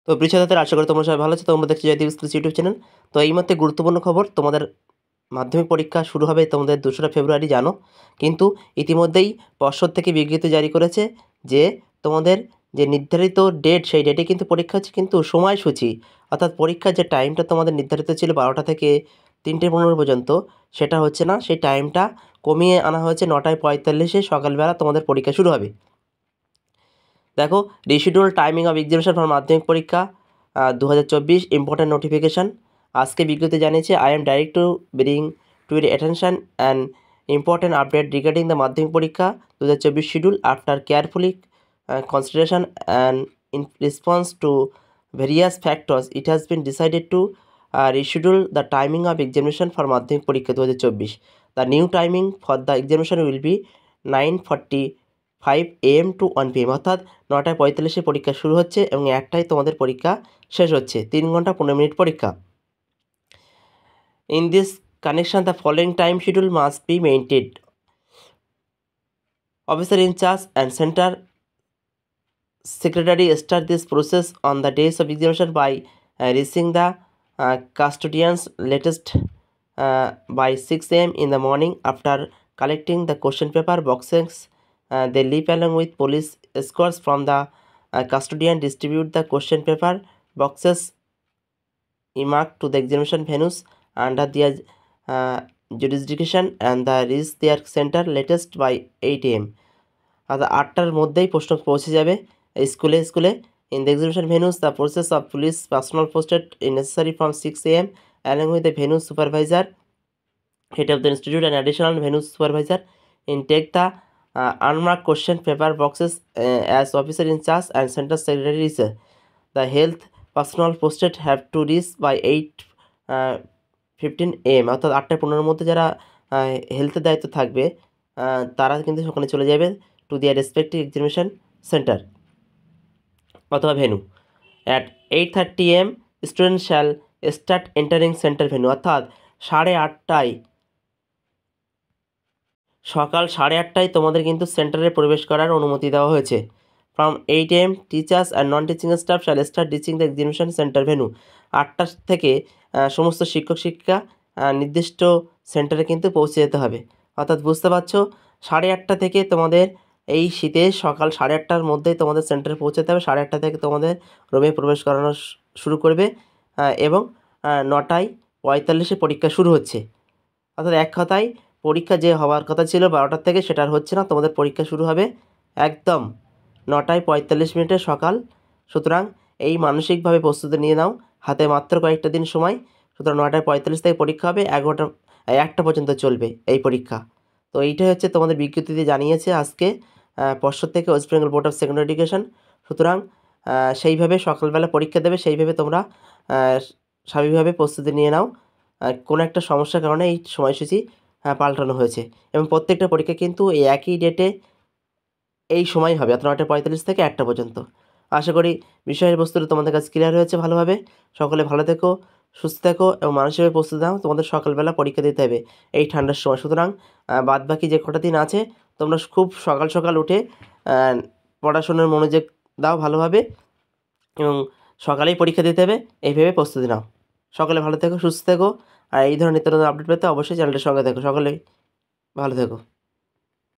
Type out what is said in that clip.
তো প্রিয় ছাত্রদের আশা করি তোমরা সবাই ভালো আছো। তোমরা দেখছো জয়দীপ স্কুল ইউটিউব চ্যানেল। তো এই মুহূর্তে গুরুত্বপূর্ণ খবর, তোমাদের মাধ্যমিক পরীক্ষা শুরু হবে তোমাদের 2রা ফেব্রুয়ারি জানো, কিন্তু ইতিমধ্যেই পর্ষদ থেকে বিজ্ঞপ্তি জারি করেছে যে তোমাদের যে নির্ধারিত ডেট সেই ডেটে কিন্তু পরীক্ষা হচ্ছে, কিন্তু সময়সূচি অর্থাৎ পরীক্ষার যে টাইমটা তোমাদের নির্ধারিত ছিল 12টা থেকে 3টে 15 পর্যন্ত, সেটা হচ্ছে না, সেই টাইমটা কমিয়ে আনা হয়েছে 9:45 সকালবেলা তোমাদের পরীক্ষা শুরু হবে। দেখো, reschedule timing of examination for মাধ্যমিক পরীক্ষা 2024 ইম্পর্টেন্ট নোটিফিকেশান। আজকে বিজ্ঞপ্তি জানিয়েছে, I am direct to bring to your attention and important update regarding the মাধ্যমিক পরীক্ষা 2024 schedule after carefully consideration and in response to various factors it has been decided to reschedule the timing of examination for মাধ্যমিক পরীক্ষা 2024. The new timing for the examination will be 9:45 AM to 1 PM, অর্থাৎ 9:45 পরীক্ষা শুরু হচ্ছে এবং 1টায় তোমাদের পরীক্ষা শেষ হচ্ছে। 3 ঘন্টা 15 মিনিট পরীক্ষা। In this connection, the following time schedule must be maintained. Officer in charge and center secretary start this process on the days of examination by reaching the custodians latest by 6 AM in the morning. After collecting the question paper boxes, they leave along with police escorts from the custodian, distribute the question paper boxes marked to the examination venues under their jurisdiction and the reach their center latest by 8 AM. অর্থাৎ 8টার মধ্যেই প্রশ্ন পৌঁছে যাবে স্কুলে। In the examination venues the process of police personnel posted necessary from 6 AM along with the venue supervisor, head of the institute and additional venue supervisor in take the unmarked question paper boxes as officer in charge and center secretary. The health personnel posted have to reach by 8:15 AM, অর্থাৎ 8:15 মধ্যে যারা হেলথের দায়িত্ব থাকবে তারা কিন্তু সেখানে চলে যাবে টু দিয়ার রেসপেক্টিভ এক্সামিনেশন সেন্টার অথবা venue. At 8:30 AM student shall start entering centre venue, অর্থাৎ 8:30 সকাল 8:30 তোমাদের কিন্তু সেন্টারে প্রবেশ করার অনুমতি দেওয়া হয়েছে। From 8 AM teachers and non teaching staff shall start teaching the examination centre venue. 8টা থেকে সমস্ত শিক্ষক শিক্ষিকা নির্দিষ্ট সেন্টারে কিন্তু পৌঁছে যেতে হবে। অর্থাৎ বুঝতে পারছো, 8:30 থেকে তোমাদের এই শীতে সকাল 8:30টার মধ্যেই তোমাদের সেন্টারে পৌঁছাতে হবে। 8:30 থেকে তোমাদের রুমে প্রবেশ করানো শুরু করবে এবং 9:45 পরীক্ষা শুরু হচ্ছে। অর্থাৎ এক কথায় পরীক্ষা যে হওয়ার কথা ছিল 12টার থেকে, সেটা আর হচ্ছে না, তোমাদের পরীক্ষা শুরু হবে একদম 9:45 সকাল। সুতরাং এই মানসিকভাবে প্রস্তুতি নিয়ে নাও, হাতে মাত্র কয়েকটা দিন সময়। সুতরাং 9:45 থেকে পরীক্ষা হবে, 1টা পর্যন্ত চলবে এই পরীক্ষা। তো এইটাই হচ্ছে তোমাদের বিজ্ঞপ্তিতে জানিয়েছে আজকে পর্ষদ থেকে, West Bengal board of secondary education. সুতরাং সেইভাবে সকালবেলা পরীক্ষা দেবে, সেইভাবে তোমরা স্বাভাবিকভাবে প্রস্তুতি নিয়ে নাও। কোনো একটা সমস্যার কারণে এই সময়সূচি পাল্টানো হয়েছে এবং প্রত্যেকটা পরীক্ষা কিন্তু এই একই ডেটে এই সময় হবে, অর্থাৎ 9:45 থেকে 1টা পর্যন্ত। আশা করি বিষয়ের বস্তুটা তোমাদের কাছে ক্লিয়ার হয়েছে ভালোভাবে। সকলে ভালো থেকো, সুস্থ থেকো এবং মানসিকভাবে প্রস্তুতি নাও। তোমাদের সকালবেলা পরীক্ষা দিতে হবে এই ঠান্ডার সময়। সুতরাং বাদবাকি যে কটা দিন আছে তোমরা খুব সকাল সকাল উঠে পড়াশোনার মনোযোগ দাও ভালোভাবে এবং সকালেই পরীক্ষা দিতে হবে, এইভাবে প্রস্তুতি নাও। সকলে ভালো থেকো, সুস্থ থেকো। আর এই ধরনের নিত্য নতুন আপডেট পেতে অবশ্যই চ্যানেলটির সঙ্গে থেকো। সকলেই ভালো থেকো।